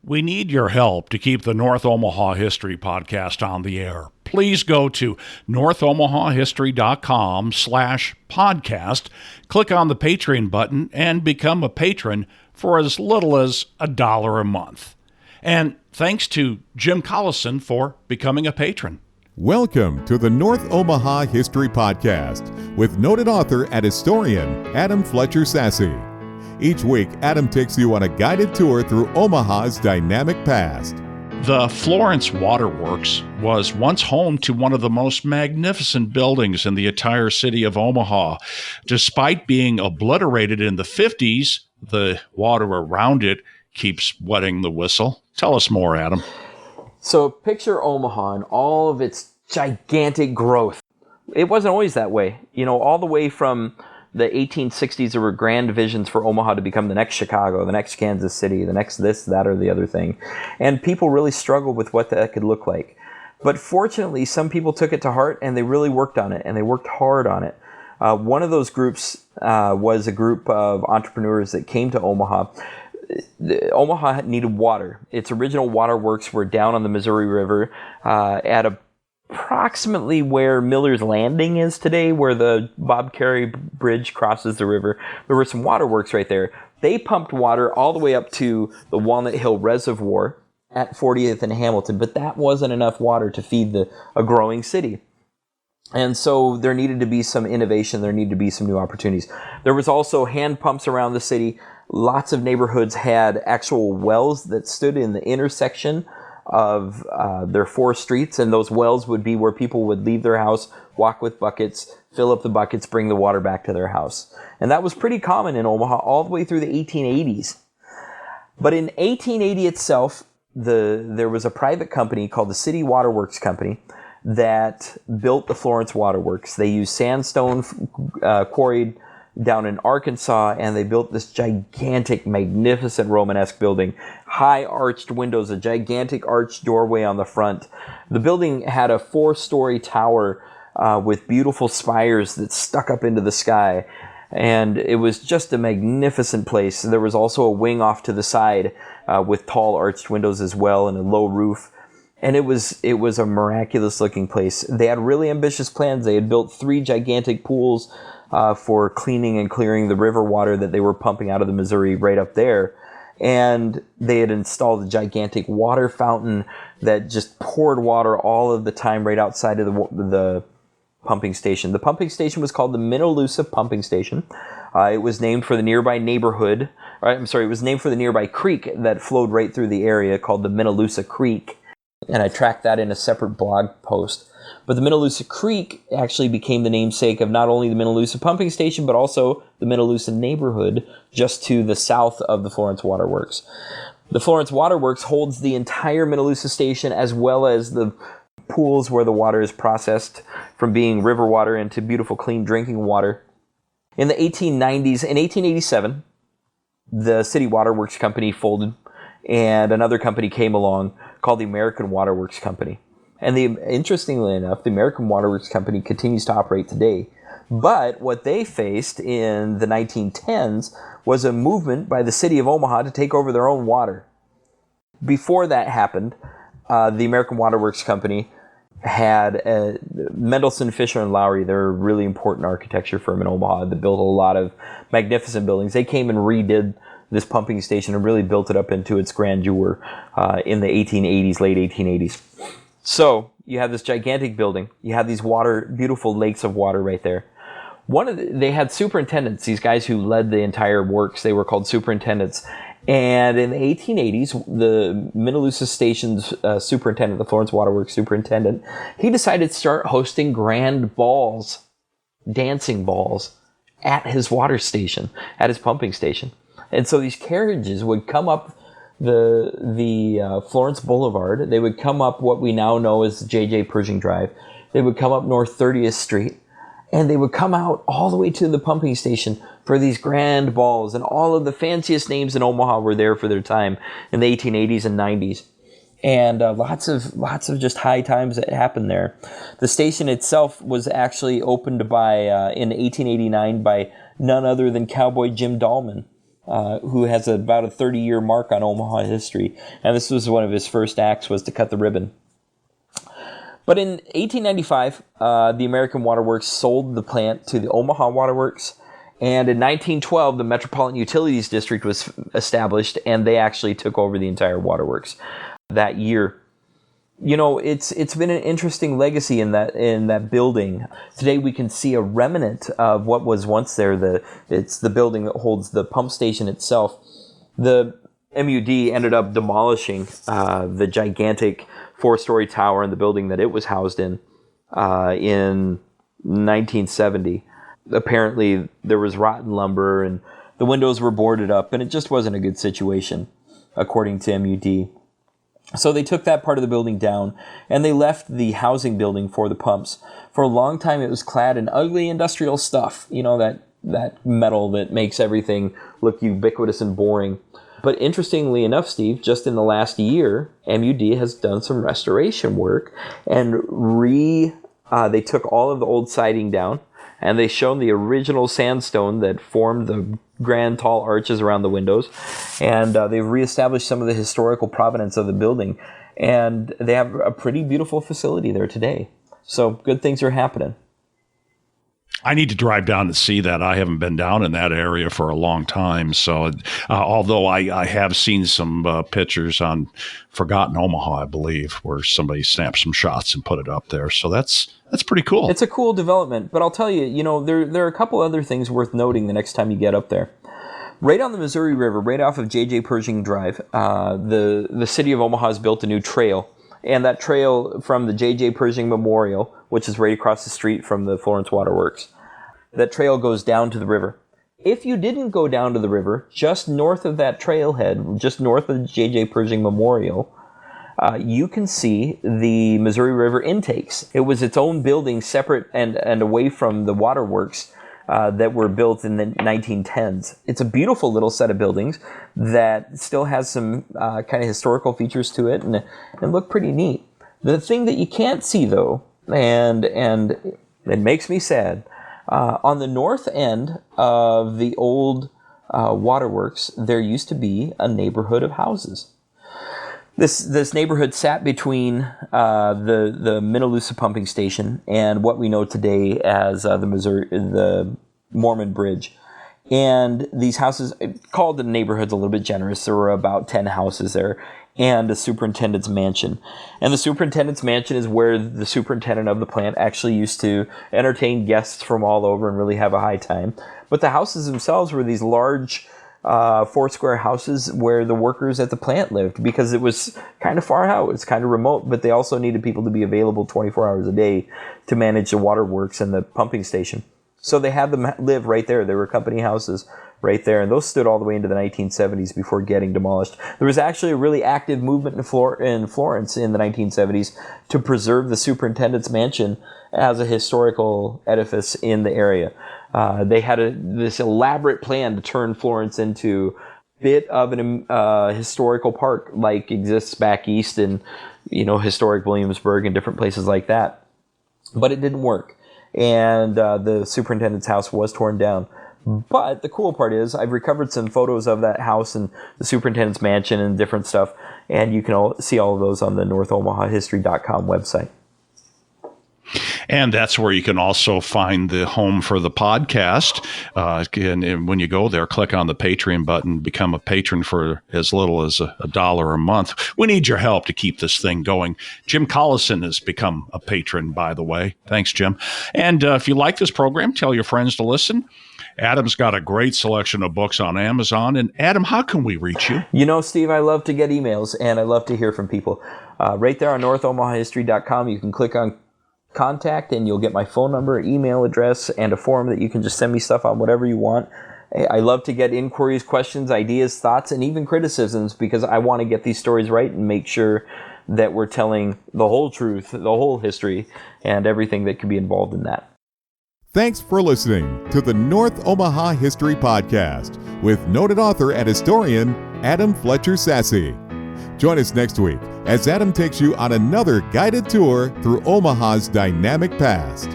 We need your help to keep the North Omaha History Podcast on the air. Please go to northomahahistory.com/podcast, click on the Patreon button, and become a patron for as little as $1 a month. And thanks to Jim Collison for becoming a patron. Welcome to the North Omaha History Podcast with noted author and historian Adam Fletcher Sasse. Each week, Adam takes you on a guided tour through Omaha's dynamic past. The Florence Water Works was once home to one of the most magnificent buildings in the entire city of Omaha. Despite being obliterated in the 50s, the water around it keeps wetting the whistle. Tell us more, Adam. So picture Omaha and all of its gigantic growth. It wasn't always that way. All the way from the 1860s, there were grand visions for Omaha to become the next Chicago, the next Kansas City, the next this, that, or the other thing. And people really struggled with what that could look like. But fortunately, some people took it to heart and they really worked on it, and they worked hard on it. One of those groups was a group of entrepreneurs that came to Omaha. Omaha needed water. Its original waterworks were down on the Missouri River at approximately where Miller's Landing is today, where the Bob Carey Bridge crosses the river. There were some waterworks right there. They pumped water all the way up to the Walnut Hill Reservoir at 40th and Hamilton, but that wasn't enough water to feed a growing city. And so there needed to be some innovation. There needed to be some new opportunities. There was also hand pumps around the city. Lots of neighborhoods had actual wells that stood in the intersection of their four streets, and those wells would be where people would leave their house, walk with buckets, fill up the buckets, bring the water back to their house. And that was pretty common in Omaha all the way through the 1880s. But in 1880 itself, there was a private company called the City Water Works Company that built the Florence Water Works. They used sandstone quarried down in Arkansas, and they built this gigantic, magnificent Romanesque building. High arched windows, a gigantic arched doorway on the front. The building had a 4-story tower with beautiful spires that stuck up into the sky. And it was just a magnificent place. There was also a wing off to the side with tall arched windows as well and a low roof. And it was a miraculous looking place. They had really ambitious plans. They had built 3 gigantic pools for cleaning and clearing the river water that they were pumping out of the Missouri right up there. And they had installed a gigantic water fountain that just poured water all of the time right outside of the pumping station. The pumping station was called the Minnelusa Pumping Station. It was named for the nearby neighborhood. It was named for the nearby creek that flowed right through the area called the Minnelusa Creek. And I tracked that in a separate blog post. But the Minnelusa Creek actually became the namesake of not only the Minnelusa Pumping Station, but also the Minnelusa neighborhood just to the south of the Florence Water Works. The Florence Water Works holds the entire Minnelusa Station as well as the pools where the water is processed from being river water into beautiful, clean drinking water. In the 1890s, in 1887, the City Water Works Company folded, and another company came along called the American Water Works Company. And interestingly enough, the American Water Works Company continues to operate today. But what they faced in the 1910s was a movement by the city of Omaha to take over their own water. Before that happened, the American Water Works Company had Mendelssohn, Fisher, and Lowry. They're a really important architecture firm in Omaha that built a lot of magnificent buildings. They came and redid this pumping station and really built it up into its grandeur in the 1880s, late 1880s. So you have this gigantic building. You have these beautiful lakes of water right there. They had superintendents, these guys who led the entire works. They were called superintendents. And in the 1880s, the Minnelusa Station's superintendent, the Florence Water Works superintendent, he decided to start hosting grand balls, dancing balls, at his water station, at his pumping station. And so these carriages would come up the Florence Boulevard. They would come up what we now know as J.J. Pershing Drive. They would come up North 30th Street, and they would come out all the way to the pumping station for these grand balls. And all of the fanciest names in Omaha were there for their time in the 1880s and 90s. And lots of just high times that happened there. The station itself was actually opened in 1889 by none other than Cowboy Jim Dahlman. who has about a 30-year mark on Omaha history. And this was one of his first acts, was to cut the ribbon. But in 1895, the American Water Works sold the plant to the Omaha Water Works. And in 1912, the Metropolitan Utilities District was established, and they actually took over the entire waterworks that year. You know, it's been an interesting legacy in that building. Today we can see a remnant of what was once there. It's the building that holds the pump station itself. The MUD ended up demolishing the gigantic 4-story tower in the building that it was housed in 1970. Apparently there was rotten lumber and the windows were boarded up, and it just wasn't a good situation, according to MUD. So they took that part of the building down, and they left the housing building for the pumps. For a long time, it was clad in ugly industrial stuff, you know, that metal that makes everything look ubiquitous and boring. But interestingly enough, Steve, just in the last year, MUD has done some restoration work, and they took all of the old siding down, and they shown the original sandstone that formed the grand tall arches around the windows, and they've reestablished some of the historical provenance of the building, and they have a pretty beautiful facility there today. So good things are happening. I need to drive down to see that. I haven't been down in that area for a long time. So, although I have seen some pictures on Forgotten Omaha, I believe, where somebody snapped some shots and put it up there. So that's pretty cool. It's a cool development. But I'll tell you, you know, there are a couple other things worth noting the next time you get up there. Right on the Missouri River, right off of J.J. Pershing Drive, the city of Omaha has built a new trail. And that trail from the J.J. Pershing Memorial, which is right across the street from the Florence Water Works, that trail goes down to the river. If you didn't go down to the river, just north of that trailhead, just north of the J.J. Pershing Memorial, you can see the Missouri River intakes. It was its own building, separate and away from the waterworks that were built in the 1910s. It's a beautiful little set of buildings that still has some kind of historical features to it and look pretty neat. The thing that you can't see, though, and it makes me sad, on the north end of the old waterworks, there used to be a neighborhood of houses. This neighborhood sat between the Minnelusa pumping station and what we know today as the Mormon Bridge. And these houses, called the neighborhood's a little bit generous, there were about 10 houses there, and a superintendent's mansion. And the superintendent's mansion is where the superintendent of the plant actually used to entertain guests from all over and really have a high time. But the houses themselves were these large 4-square houses where the workers at the plant lived, because it was kind of far out, it's kind of remote, but they also needed people to be available 24 hours a day to manage the waterworks and the pumping station. So they had them live right there. There were company houses right there, and those stood all the way into the 1970s before getting demolished. There was actually a really active movement in Florence in the 1970s to preserve the superintendent's mansion as a historical edifice in the area. They had this elaborate plan to turn Florence into a bit of an historical park like exists back east in, historic Williamsburg and different places like that. But it didn't work. And the superintendent's house was torn down. But the cool part is I've recovered some photos of that house and the superintendent's mansion and different stuff, and you can see all of those on the NorthOmahaHistory.com website. And that's where you can also find the home for the podcast. And when you go there, click on the Patreon button, become a patron for as little as $1 a month. We need your help to keep this thing going. Jim Collison has become a patron, by the way. Thanks, Jim. And if you like this program, tell your friends to listen. Adam's got a great selection of books on Amazon. And Adam, how can we reach you? Steve, I love to get emails, and I love to hear from people. Right there on NorthOmahaHistory.com, you can click on contact, and you'll get my phone number, email address, and a form that you can just send me stuff on whatever you want. I love to get inquiries, questions, ideas, thoughts, and even criticisms, because I want to get these stories right and make sure that we're telling the whole truth, the whole history, and everything that could be involved in that. Thanks for listening to the North Omaha History Podcast with noted author and historian Adam Fletcher Sasse. Join us next week as Adam takes you on another guided tour through Omaha's dynamic past.